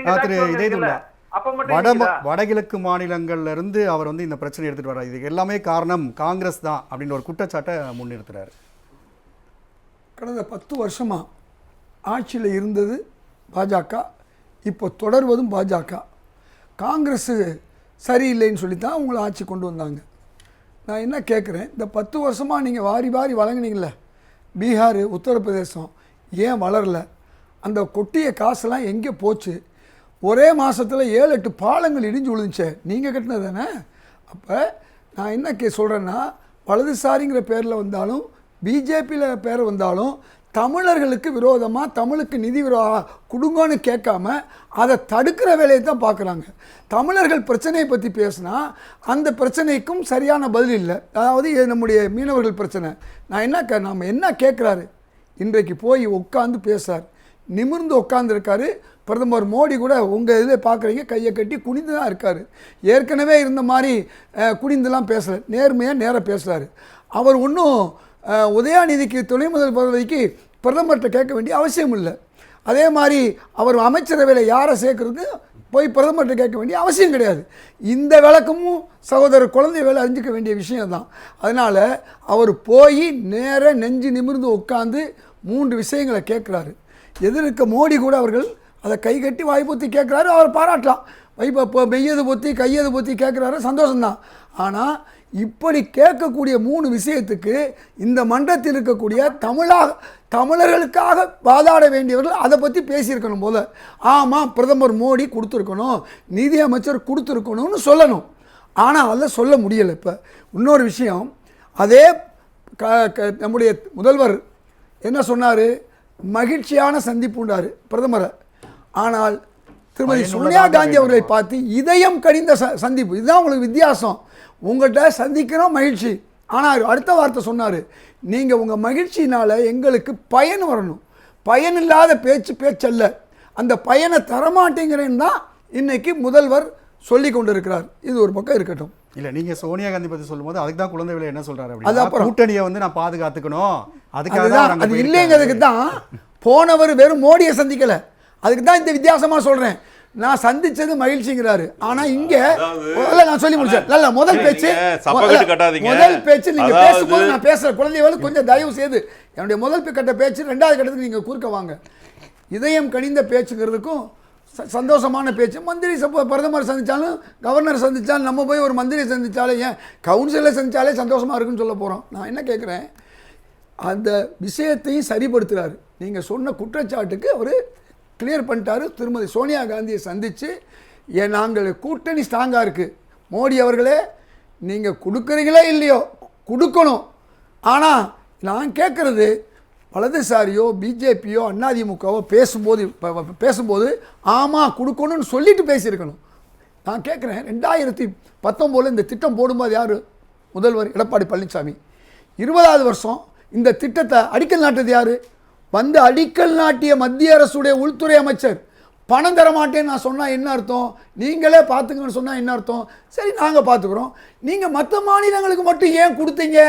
திரு இதயதுல்லா, வடகிழக்கு மாநிலங்கள்ல இருந்து அவர் இந்த பிரச்சனை எடுத்துட்டு வர்றாரு. இதுக்கு எல்லாமே காரணம் காங்கிரஸ் தான் அப்படின்ற ஒரு குற்றச்சாட்டை முன்னிறுத்துறாரு. கடந்த 10 வருஷமா ஆட்சியில் இருந்தது பாஜக, இப்போ தொடர்வதும் பாஜக. காங்கிரஸ் சரியில்லைன்னு சொல்லித்தான் அவங்கள ஆட்சி கொண்டு வந்தாங்க. நான் என்ன கேட்குறேன், இந்த 10 வருஷமாக நீங்கள் வாரி வாரி வழங்கினீங்கள, பீகார் உத்தரப்பிரதேசம் ஏன் வளரல? அந்த கொட்டிய காசெல்லாம் எங்கே போச்சு? ஒரே மாதத்தில் 7-8 பாலங்கள் இடிஞ்சு விழுந்துச்சே, நீங்கள் கட்டினது தானே? அப்போ நான் என்ன சொல்கிறேன்னா, வலதுசாரிங்கிற பேரில் வந்தாலும் பிஜேபியில் பேர் வந்தாலும் தமிழர்களுக்கு விரோதமாக தமிழுக்கு நிதி கொடுங்கன்னு கேட்காம அதை தடுக்கிற வேலையை தான் பார்க்குறாங்க. தமிழர்கள் பிரச்சனையை பற்றி பேசினா அந்த பிரச்சனைக்கும் சரியான பதில் இல்லை. அதாவது இது நம்முடைய மீனவர்கள் பிரச்சனை. நாம் என்ன கேட்குறாரு, இன்றைக்கு போய் உட்காந்து பேசுகிறார், நிமிர்ந்து உட்காந்துருக்காரு. பிரதமர் மோடி கூட உங்கள் இதில் பார்க்குறீங்க, கையை கட்டி குனிந்து தான் இருக்கார். ஏற்கனவே இருந்த மாதிரி குனிந்துலாம் பேசலை, நேராக பேசுகிறாரு. அவர் ஒன்றும் உதயாநிதிக்கு துணை முதல் பதவிக்கு பிரதமர்கிட்ட கேட்க வேண்டிய அவசியம் இல்லை. அதே மாதிரி அவர் அமைச்சரவையில் யாரை சேர்க்கறதுக்கு போய் பிரதமர்கிட்ட கேட்க வேண்டிய அவசியம் கிடையாது. இந்த விளக்கமும் சகோதரர் குழந்தை வேலை அறிஞ்சிக்க வேண்டிய விஷயம்தான். அதனால் அவர் போய் நேர நெஞ்சு நிமிர்ந்து உட்காந்து 3 விஷயங்களை கேட்குறாரு. எதிர்க்க மோடி கூட அவர்கள் அதை கை கட்டி வாய்ப்பொத்தி கேட்குறாரு, அவர் பாராட்டலாம். இப்போ மெய்யது பொத்தி கையது பொத்தி கேட்குறாரு, சந்தோஷம்தான். ஆனால் இப்படி கேட்கக்கூடிய 3 விஷயத்துக்கு இந்த மன்றத்தில் இருக்கக்கூடிய தமிழர்களுக்காக வாதாட வேண்டியவர்கள் அதை பற்றி பேசியிருக்கணும் போல. ஆமாம், பிரதமர் மோடி கொடுத்துருக்கணும், நிதியமைச்சர் கொடுத்துருக்கணும்னு சொல்லணும். ஆனால் அதை சொல்ல முடியலை. இப்போ இன்னொரு விஷயம், அதே நம்முடைய முதல்வர் என்ன சொன்னார், மகிழ்ச்சியான சந்திப்புண்டார் பிரதமரை. ஆனால் திருமதி சோனியா காந்தி அவர்களை பார்த்து இதயம் கனிந்த சந்திப்பு. இதுதான் உங்களுக்கு வித்தியாசம். உங்கள்கிட்ட சந்திக்கிறோம் மகிழ்ச்சி, ஆனால் அடுத்த வார்த்தை சொன்னார், நீங்கள் உங்கள் மகிழ்ச்சினால் எங்களுக்கு பயன் வரணும், பயனில்லாத பேச்சல்ல, அந்த பயனை தரமாட்டேங்கிறேன்னு தான் இன்னைக்கு முதல்வர் சொல்லி கொண்டு இருக்கிறார். இது ஒரு பக்கம் இருக்கட்டும். இல்லை, நீங்கள் சோனியா காந்தி பற்றி சொல்லும்போது அதுக்கு தான் குழந்தை வேலை என்ன சொல்கிறாரு, அது அப்புறம் கூட்டணியை நான் பாதுகாத்துக்கணும், அதுக்காக தான் அது இல்லைங்கிறதுக்கு தான் போனவர் வெறும் மோடியை சந்திக்கலை. அதுக்கு தான் இந்த வித்தியாசமாக சொல்கிறேன். நான் சந்திச்சது மகிழ்ச்சிங்கிறாரு. ஆனா இங்க நான் சொல்லி முடிச்சேன். இல்ல முதல் பேச்சு நீங்க பேசும்போது நான் பேசுற குழந்தைகளுக்கு கொஞ்சம் தயவு செய்து என்னுடைய முதல் கட்ட பேச்சு 2வது கட்டத்துக்கு நீங்க குறுக்க வாங்க. இதயம் கனிந்த பேச்சுங்கிறதுக்கும் சந்தோஷமான பேச்சு. மந்திரி பிரதமர் சந்திச்சாலும் கவர்னர் சந்திச்சாலும் நம்ம போய் ஒரு மந்திரி சந்திச்சாலும் ஏன் கவுன்சிலர் சந்திச்சாலே சந்தோஷமா இருக்குன்னு சொல்ல போறோம். நான் என்ன கேட்குறேன், அந்த விஷயத்தையும் சரிப்படுத்துறாரு. நீங்க சொன்ன குற்றச்சாட்டுக்கு அவர் கிளியர் பண்ணிட்டாரு. திருமதி சோனியா காந்தியை சந்தித்து நாங்கள் கூட்டணி ஸ்ட்ராங்காக இருக்குது, மோடி அவர்களே நீங்கள் கொடுக்குறீங்களோ இல்லையோ கொடுக்கணும். ஆனால் நான் கேட்குறது, வலதுசாரியோ பிஜேபியோ அதிமுகவோ பேசும்போது ஆமாம் கொடுக்கணும்னு சொல்லிட்டு பேசியிருக்கணும். நான் கேட்குறேன், 2019 இந்த திட்டம் போடும்போது யார் முதல்வர்? எடப்பாடி பழனிசாமி. 20வது வருஷம் இந்த திட்டத்தை அடிக்கல் நாட்டது யார்? அடிக்கல் நாட்டிய மத்திய அரசுடைய உள்துறை அமைச்சர். பணம் தர மாட்டேன்னு நான் சொன்னால் என்ன அர்த்தம்? நீங்களே பார்த்துங்கன்னு சொன்னால் என்ன அர்த்தம்? சரி, நாங்கள் பார்த்துக்குறோம், நீங்கள் மற்ற மாநிலங்களுக்கு மட்டும் ஏன் கொடுத்தீங்க?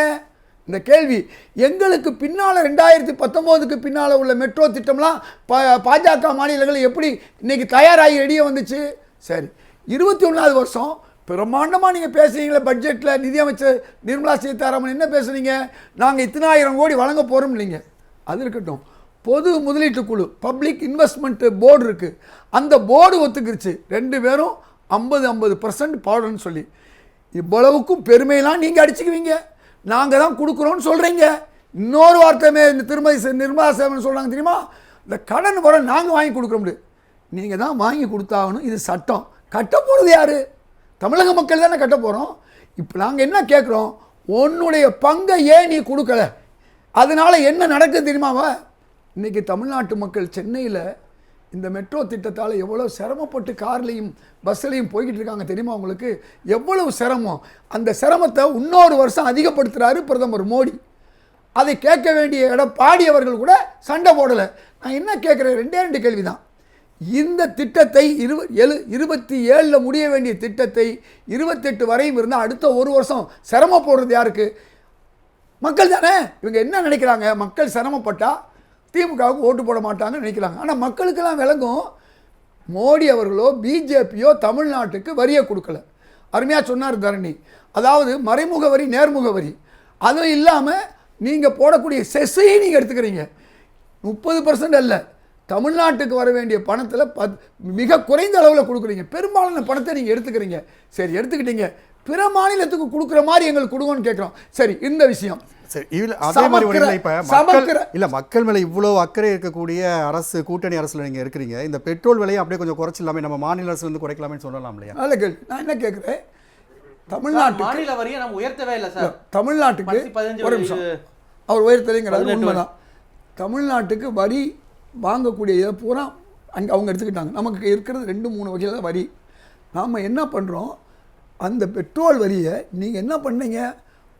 இந்த கேள்வி எங்களுக்கு பின்னால் 2019க்கு பின்னால் உள்ள மெட்ரோ திட்டம்லாம் பாஜக மாநிலங்கள் எப்படி இன்னைக்கு தயாராகி ரெடியாக வந்துச்சு? சரி, 21வது வருஷம் பிரம்மாண்டமாக நீங்கள் பேசுகிறீங்களே பட்ஜெட்டில், நிதியமைச்சர் நிர்மலா சீதாராமன் என்ன பேசுகிறீங்க, நாங்கள் இத்தனை ஆயிரம் கோடி வழங்க போகிறோம் இல்லைங்க. அது இருக்கட்டும், பொது முதலீட்டு குழு பப்ளிக் இன்வெஸ்ட்மெண்ட் போர்டு இருக்குது, அந்த போர்டு ஒத்துக்கிருச்சு 2 பேரும் 50% பாடுன்னு சொல்லி. இவ்வளவுக்கும் பெருமையெல்லாம் நீங்கள் அடிச்சுக்குவீங்க, நாங்கள் தான் கொடுக்குறோன்னு சொல்கிறீங்க. இன்னொரு வார்த்தையுமே திருமதி நிர்மலா சீதாராமன் சொல்கிறாங்க தெரியுமா, இந்த கடன் வர நாங்கள் வாங்கி கொடுக்குற முடியும், நீங்கள் தான் வாங்கி கொடுத்தாகணும், இது சட்டம். கட்ட போகிறது யார்? தமிழக மக்கள் தானே கட்ட போகிறோம். இப்போ நாங்கள் என்ன கேட்குறோம், உன்னுடைய பங்கை ஏன் நீ கொடுக்கல, அதனால் என்ன நடக்குது தெரியுமாவா? இன்றைக்கி தமிழ்நாட்டு மக்கள் சென்னையில் இந்த மெட்ரோ திட்டத்தால் எவ்வளோ சிரமப்பட்டு கார்லேயும் பஸ்ஸுலையும் போய்கிட்டு இருக்காங்க தெரியுமா உங்களுக்கு? எவ்வளவு சிரமம். அந்த சிரமத்தை இன்னொரு வருஷம் அதிகப்படுத்துகிறாரு பிரதமர் மோடி. அதை கேட்க வேண்டிய எடப்பாடி அவர்கள் கூட சண்டை போடலை. நான் என்ன கேட்குறேன், 2 கேள்வி தான். இந்த திட்டத்தை 27 முடிய வேண்டிய திட்டத்தை 28 வரையும் இருந்தால் அடுத்த ஒரு வருஷம் சிரமம் போடுறது யாருக்கு? மக்கள் தானே. இவங்க என்ன நினைக்கிறாங்க, மக்கள் சிரமப்பட்டால் திமுகவுக்கு ஓட்டு போட மாட்டாங்கன்னு நினைக்கிறாங்க. ஆனால் மக்களுக்கெல்லாம் விளங்கும், மோடி அவர்களோ பிஜேபியோ தமிழ்நாட்டுக்கு வரியை கொடுக்கல. அருமையாக சொன்னார் தரணி. அதாவது மறைமுக வரி, நேர்முக வரி, அதுவும் இல்லாமல் நீங்கள் போடக்கூடிய செஸ்ஸையும் நீங்கள் எடுத்துக்கிறீங்க. 30% அல்ல, தமிழ்நாட்டுக்கு வர வேண்டிய பணத்தில் மிக குறைந்த அளவில் கொடுக்குறீங்க. பெரும்பாலான பணத்தை நீங்கள் எடுத்துக்கிறீங்க. சரி, எடுத்துக்கிட்டீங்க, பிற மாநிலத்துக்கு கொடுக்குற மாதிரி எங்களுக்கு கொடுங்கன்னு கேட்குறோம். சரி, இந்த விஷயம் சரி, அதே மாதிரி ஒரு இல்லை. இப்போ மக்கள் மேலே இவ்வளோ அக்கறை இருக்கக்கூடிய அரசு, கூட்டணி அரசுல நீங்கள் இருக்கிறீங்க, இந்த பெட்ரோல் விலையை அப்படியே கொஞ்சம் குறைச்சிடலாமே, நம்ம மாநில அரசு வந்து குறைக்கலாமே சொல்லலாம் இல்லையா? நல்ல கேள்வி. நான் என்ன கேட்குறேன், தமிழ்நாட்டு மாநில வரியை நம்ம உயர்த்தவே இல்லை சார். தமிழ்நாட்டுக்கு ஒரு நிமிஷம், அவர் உயர்த்தலைங்கிறது உண்மைதான். தமிழ்நாட்டுக்கு வரி வாங்கக்கூடிய இதை பூரா அங்கே அவங்க எடுத்துக்கிட்டாங்க. நமக்கு இருக்கிறது 2-3 வகையில் தான் வரி. நாம் என்ன பண்ணுறோம், அந்த பெட்ரோல் வரியை நீங்கள் என்ன பண்ணீங்க,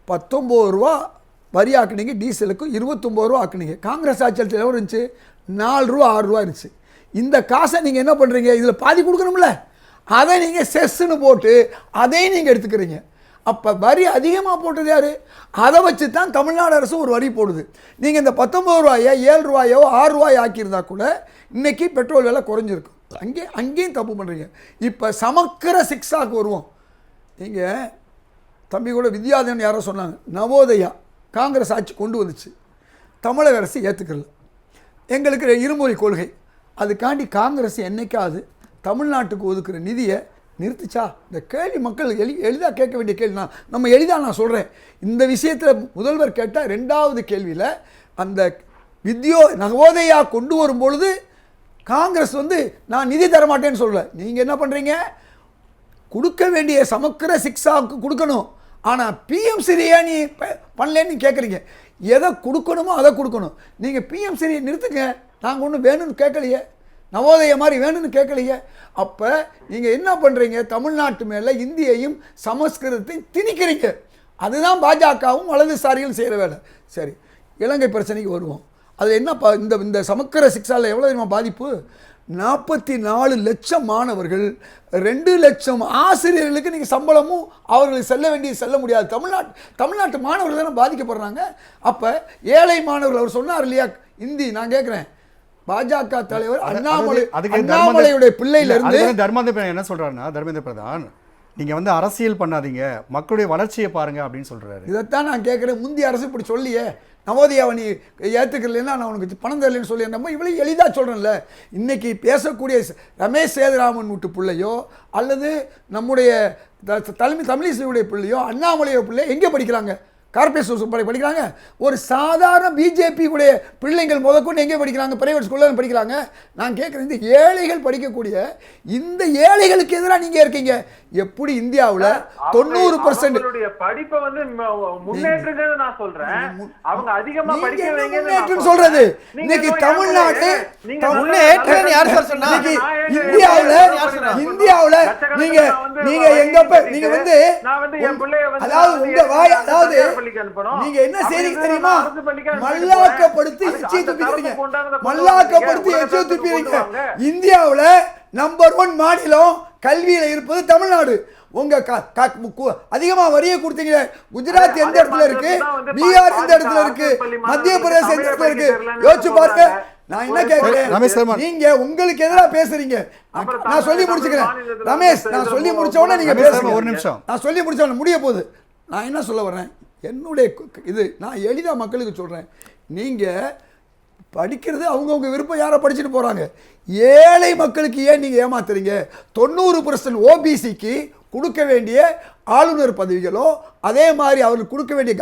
19 ரூபா வரி ஆக்குனீங்க, டீசலுக்கு 29 ரூபா ஆக்குனீங்க. காங்கிரஸ் ஆட்சியில் எவ்வளோ இருந்துச்சு, 4 ரூபா 6 ரூபா இருந்துச்சு. இந்த காசை நீங்கள் என்ன பண்ணுறீங்க, இதில் பாதி கொடுக்கணும்ல, அதை நீங்கள் செஸ்ன்னு போட்டு அதையும் நீங்கள் எடுத்துக்கிறீங்க. அப்போ வரி அதிகமாக போட்டது யார்? அதை வச்சு தான் தமிழ்நாடு அரசு ஒரு வரி போடுது. நீங்கள் இந்த 19 ரூபாயோ 7 ரூபாயோ 6 ரூபாயோ ஆக்கியிருந்தா கூட இன்றைக்கி பெட்ரோல் விலை குறைஞ்சிருக்கும். அங்கேயும் தப்பு பண்ணுறீங்க. இப்போ சமக்கிர சிக்ஸாக்கு வருவோம். நீங்கள் தம்பி கூட வித்யாதேவன் யாரோ சொன்னாங்க, நவோதயா காங்கிரஸ் ஆட்சி கொண்டு வந்துச்சு, தமிழக அரசு ஏற்றுக்கல. எங்களுக்கு இருமொழி கொள்கை, அதுக்காண்டி காங்கிரஸ் என்னைக்காவது தமிழ்நாட்டுக்கு ஒதுக்குற நிதியை நிறுத்துச்சா? இந்த கேள்வி மக்கள் எளிதாக கேட்க வேண்டிய கேள்வி. நம்ம எளிதாக நான் சொல்கிறேன். இந்த விஷயத்தில் முதல்வர் கேட்டால் 2வது கேள்வியில் அந்த நவோதயா கொண்டு வரும் பொழுது காங்கிரஸ் வந்து நான் நிதி தரமாட்டேன்னு சொல்லலை. நீங்கள் என்ன பண்ணுறீங்க, கொடுக்க வேண்டிய சமக்கிர சிக்ஸாவுக்கு கொடுக்கணும், ஆனால் பிஎம்சிரியை நீ பண்ணலன்னு கேட்குறீங்க. எதை கொடுக்கணுமோ அதை கொடுக்கணும். நீங்கள் பிஎம்சிரியை நிறுத்துங்க, நாங்கள் ஒன்றும் வேணும்னு கேட்கலையே, நவோதய மாதிரி வேணும்னு கேட்கலையே. அப்போ நீங்கள் என்ன பண்ணுறீங்க, தமிழ்நாட்டு மேலே இந்தியையும் சமஸ்கிருதத்தையும் திணிக்கிறீங்க. அதுதான் பாஜகவும் வலதுசாரிகள் செய்கிற வேலை. சரி, இலங்கை பிரச்சனைக்கு வருவோம். அது என்ன, இந்த சமக்கிர சிக்ஸாவில் எவ்வளோ தெரியுமா பாதிப்பு? 44 லட்சம் மாணவர்கள், 2 லட்சம் ஆசிரியர்களுக்கு நீங்கள் சம்பளமும் அவர்களுக்கு செல்ல முடியாது. தமிழ்நாட்டு மாணவர்கள் தானே பாதிக்கப்படுறாங்க. அப்போ ஏழை மாணவர்கள், அவர் சொன்னார் இல்லையா இந்தி, நான் கேட்குறேன், பாஜக தலைவர் அண்ணாமலையுடைய பிள்ளையில இருந்து தர்மேந்திர என்ன சொல்றாருன்னா, தர்மேந்திர பிரதான் நீங்க வந்து அரசியல் பண்ணாதீங்க, மக்களுடைய வளர்ச்சியை பாருங்க அப்படின்னு சொல்றாரு. இதைத்தான் நான் கேட்குறேன். முந்தைய அரசு இப்படி சொல்லியே, நவோதயாவை நீ ஏற்றுக்கலன்னா நான் உனக்கு பணம் தரலன்னு சொல்லி, நம்ம இவ்வளோ எளிதாக சொல்கிறேன்ல. இன்றைக்கி பேசக்கூடிய ரமேஷ் சேதுராமன் வீட்டு பிள்ளையோ அல்லது நம்முடைய தமிழிசையுடைய பிள்ளையோ அண்ணாமலையோ பிள்ளையோ எங்கே படிக்கிறாங்க? கார்பரேட் படிக்கிறாங்க. ஒரு சாதாரண பிஜேபி உடைய பிள்ளைங்கள் முதற்கொண்டு எங்கே படிக்கிறாங்க? பிரைவேட் ஸ்கூலில் படிக்கிறாங்க. நான் கேட்குறேன், இந்த ஏழைகள் படிக்கக்கூடிய இந்த ஏழைகளுக்கு எதிராக நீங்கள் இருக்கீங்க. எப்படி இந்தியாவில் 90% படிப்பை வந்து முன்னேற்றுங்க நான் சொல்றேன். அவங்க அதிகமா படிக்க சொல்றது இன்னைக்கு தமிழ்நாடு இந்தியாவுல நீங்க வந்து அதாவது உங்க வாய், அதாவது நீங்க என்ன செய்றீங்க தெரியுமா? மல்லாக்கப்படுத்தி எச்சியை துப்பிக்கிறீங்க, மல்லாக்கப்படுத்தி எச்சியை துப்பிக்கிறீங்க. இந்தியாவுல நம்பர் 1 மாநிலம் கல்வியில இருப்பது தமிழ்நாடு. உங்க அதிகமா வரியை கொடுத்தீங்க. குஜராத் எந்த இடத்துல இருக்கு, பீகார் எந்த இடத்துல இருக்கு, மத்திய பிரதேசம் எந்த இடத்துல இருக்கு, யோசிச்சு பாருங்க. நான் என்ன கேட்கிறேன், நீங்க உங்களுக்கு எதிராக பேசுறீங்க. நான் சொல்லி முடிச்சுக்கிறேன் ரமேஷ், நான் சொல்லி முடிச்ச உடனே நீங்க பேசுங்க. ஒரு நிமிஷம், நான் சொல்லி முடிச்ச உடனே முடிய போகுது. நான் என்ன சொல்ல வர்றேன், என்னுடைய இது நான் எளிதா மக்களுக்கு சொல்றேன். நீங்க படிக்கிறது அவங்கவுங்க விருப்பம், யாரை படிச்சுட்டு போகிறாங்க. ஏழை மக்களுக்கு ஏன் நீங்கள் ஏமாத்துறீங்க? 90% ஓபிசிக்கு கொடுக்க வேண்டிய ஆளுநர் பதவிகளோ, அதே மாதிரி அவருக்கு கொடுக்க வேண்டிய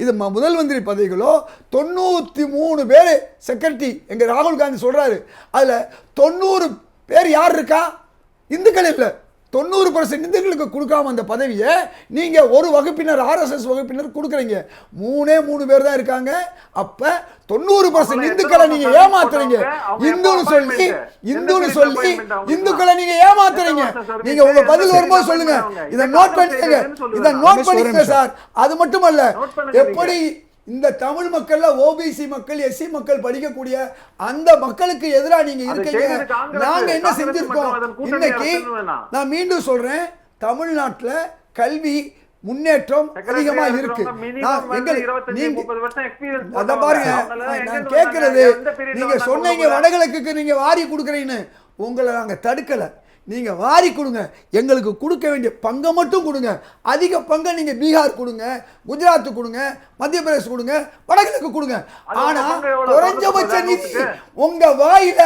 இது முதல் மந்திரி பதவிகளோ 93 பேர் செக்ரட்டரி எங்கள் ராகுல் காந்தி சொல்கிறாரு. அதில் 90 பேர் யார் இருக்கா? இந்துக்கள் இல்லை. 90% இந்துக்களுக்கு கொடுக்காம அந்த பதவியை நீங்கள் ஒரு வகுப்பினர், RSS வகுப்பினர் கொடுக்குறீங்க. 3 பேர் தான் இருக்காங்க. அப்போ 90% இந்துக்களை நீங்க ஏமாத்துறீங்க. இந்துன்னு சொல்லி இந்துக்களை நீங்க ஏமாத்துறீங்க. நீங்க உங்க பதில் வரும்போது சொல்லுங்க, இதை நோட் பண்ணிக்கங்க சார். அது மட்டுமல்ல, எப்படி இந்த தமிழ் மக்கள்ல ஓபிசி மக்கள், எஸ்சி மக்கள் படிக்கக்கூடிய அந்த மக்களுக்கு எதிராக நீங்க இருக்கீங்க. நாங்க என்ன செஞ்சிருக்கோம்? இன்னைக்கு நான் மீண்டும் சொல்றேன், தமிழ்நாட்டில் கல்வி முன்னேற்றம் அதிகமா இருக்கு. அத பாருங்க, நான் கேட்கறது, நீங்க சொன்னீங்க வடகிழக்குக்கு நீங்க வாரி கொடுக்குறீங்கன்னு. உங்களை நாங்கள் தடுக்கலை, நீங்கள் வாரி கொடுங்க, எங்களுக்கு கொடுக்க வேண்டிய பங்கை மட்டும் கொடுங்க. அதிக பங்கை நீங்கள் பீகார் கொடுங்க, குஜராத் கொடுங்க, மத்திய பிரதேஷ் கொடுங்க, வடகிழக்கு கொடுங்க. ஆனா குறைஞ்சபட்ச நிதி உங்க வாயில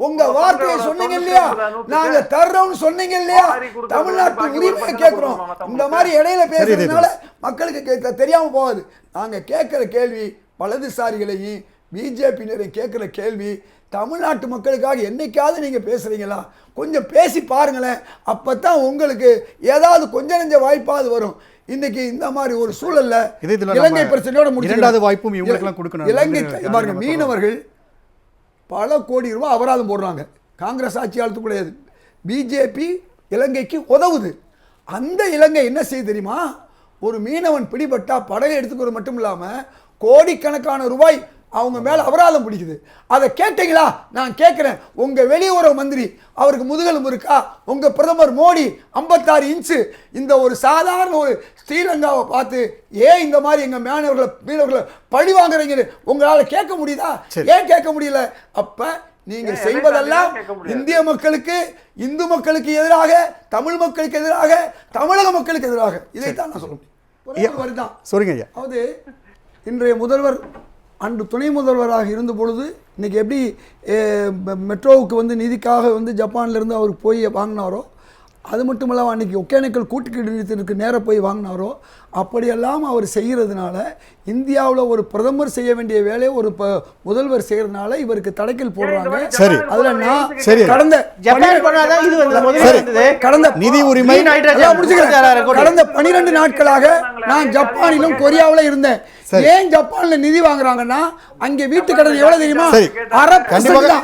உங்க வார்த்தையை சொன்னீங்க இல்லையா, நாங்க தர்றோம்னு சொன்னீங்க இல்லையா, தமிழ்நாட்டு உரிமையை கேட்கிறோம். இந்த மாதிரி இடையில பேசுறதுனால மக்களுக்கு தெரியாம போகாது. நாங்க கேட்கிற கேள்வி வலதுசாரிகளையும் பிஜேபியினரையும் கேட்கிற கேள்வி, தமிழ்நாட்டு மக்களுக்காக என்னைக்காவது நீங்க பேசுறீங்களா? கொஞ்சம் பேசி பாருங்களேன், அப்பதான் உங்களுக்கு ஏதாவது கொஞ்ச நெஞ்ச வாய்ப்பாவது வரும். இன்னைக்கு இந்த மாதிரி ஒரு சூழல்ல இலங்கை பிரச்சனையோட இரண்டாவது வாய்ப்பும் இவங்களுக்கெல்லாம் கொடுக்கணும். இலங்கை பாருங்க, மீனவர்கள் பல கோடி ரூபாய் அபராதம் போடுறாங்க. காங்கிரஸ் ஆட்சி காலத்துக்குள்ளே பிஜேபி இலங்கைக்கு உதவுது. அந்த இலங்கை என்ன செய்ய தெரியுமா, ஒரு மீனவன் பிடிபட்டா படகை எடுத்துக்கிறது மட்டும் இல்லாம கோடிக்கணக்கான ரூபாய் அவங்க மேல அபராதம் பிடிக்குது. அதை கேட்டீங்களா? நான் கேட்கிறேன், உங்க வெளியுறவு மந்திரி அவருக்கு முதுகெலும்பு இருக்கா? உங்க பிரதமர் மோடி 56 இன்ச்சு இந்த ஒரு சாதாரண ஒரு ஸ்ரீலங்காவை பார்த்து ஏன் இந்த மாதிரி எங்க மீனவர்களை பழி வாங்குறீங்க உங்களால கேட்க முடியுதா? ஏன் கேட்க முடியல? அப்ப நீங்க செய்வதெல்லாம் இந்திய மக்களுக்கு, இந்து மக்களுக்கு எதிராக, தமிழ் மக்களுக்கு எதிராக, தமிழக மக்களுக்கு எதிராக. இதைத்தான் நான் சொல்ல முடியும். சொல்லுங்க ஐயா. அதாவது இன்றைய முதல்வர் அன்று துணை முதல்வராக இருந்த பொழுது இன்னைக்கு எப்படி மெட்ரோவுக்கு வந்து நிதிக்காக வந்து ஜப்பான்லேருந்து அவர் போய் வாங்கினாரோ, அது மட்டும் இல்லாமல் அன்றைக்கி ஒகேனக்கல் கூட்டுக்குடிநீருக்கு நேராக போய் வாங்கினாரோ, அப்படியெல்லாம் அவர் செய்கிறதுனால இந்தியாவில் ஒரு பிரதமர் செய்ய வேண்டிய வேலையை ஒரு முதல்வர் செய்கிறதுனால இவருக்கு தடைக்கல் போடுறாங்க. சரி, அதில் நான் கடந்த நிதி உரிமை கடந்த 12 நாட்களாக நான் ஜப்பானிலும் கொரியாவில் இருந்தேன். ஏன் ஜப்பான்ல நிதி வாங்குறாங்கன்னா அங்கே வீட்டு கடன் எவ்வளவு தெரியுமா? 1/2%.